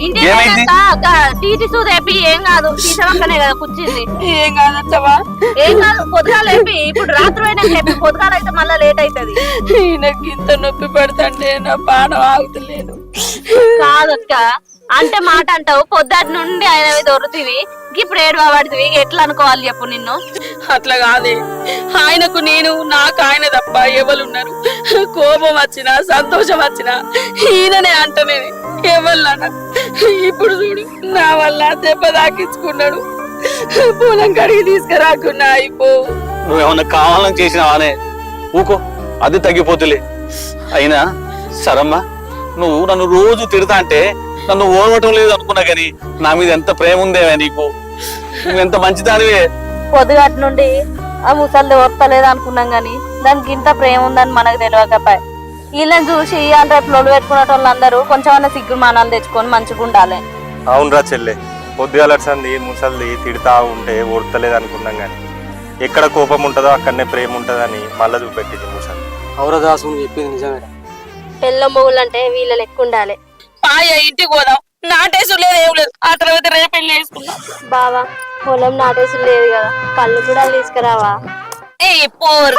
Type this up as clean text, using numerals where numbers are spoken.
ఇంటి ఏమైంది? టీటీ సూదేపి ఏం కాదు తీసవక్కనే కదా కూర్చింది. ఏం కాదంటవా? ఏం కాదు పొద్దుగాల లేపి ఇప్పుడు రాత్రి అయినా చెప్పి పొద్దుగాల అయితే మళ్ళీ లేట్ అవుతుంది. ఈయనకి ఇంత నొప్పి పడుతుంటే నా పానం ఆగుతలేదు. కాదక్క అంటే మాట అంటావు పొద్దుటి నుండి ఆయన దొరుకుతుంది ఇప్పుడు ఏడు పడుతుంది ఎట్లా అనుకోవాలి చెప్పు నిన్ను. అట్లా కాదే, ఆయనకు నేను నాకు ఆయన తప్ప ఎవరున్నారు? కోపం వచ్చినా సంతోషం వచ్చినా ఈయననే అంటనే ఎవరినా. ఇప్పుడు చూడు నా వల్ల దెబ్బ తాకించుకున్నాడు. పొలం కడిగి తీసుకురాకున్నా అయిపో. నువ్వేమన్నా కావాలని చేసినావానే? ఊకో, అది తగ్గిపోతులే. అయినా సరమ్మా, నువ్వు నన్ను రోజు తిడతా అంటే నన్ను ఓడవటం లేదు అనుకున్నా గాని నా మీద ఎంత ప్రేమ ఉందేవే నీకు. నువ్వెంత మంచిదానివే. పొద్దుగాటి నుండి ఆ ముసలి ఓర్తలేదు అనుకున్నాం గాని దానికి ఇంత ప్రేమ ఉందని మనకు తెలియకపోయి వీళ్ళని చూసి ఇవాళ రేపు లొల్లు పెట్టుకునే వాళ్ళందరూ కొంచెం సిగ్గు మానాలు తెచ్చుకొని మంచిగా ఉండాలి. అవునరా చెల్లె, పొద్దుగాలర్సంది ముసల్ది తిడతా ఉంటే ఓర్తలేదు అనుకున్నాం కానీ ఎక్కడ కోపం ఉంటుందో అక్కడనే ప్రేమ ఉంటుందని మళ్ళా చూపెట్టింది ముసలి. ఔరదాసు నువ్వు చెప్పింది నిజమే. పెళ్ళ మొగులు అంటే వీళ్ళ లెక్క ఉండాలి. పాయ ఇంటికి పోదాం, నాటేసు లేదు ఏం లేదు. ఆ తర్వాత రేపు పెళ్లి వేసుకుందాం. బావా పొలం నాటేసి లేదు కదా కళ్ళు కూడా తీసుకురావా? ఏ పోరు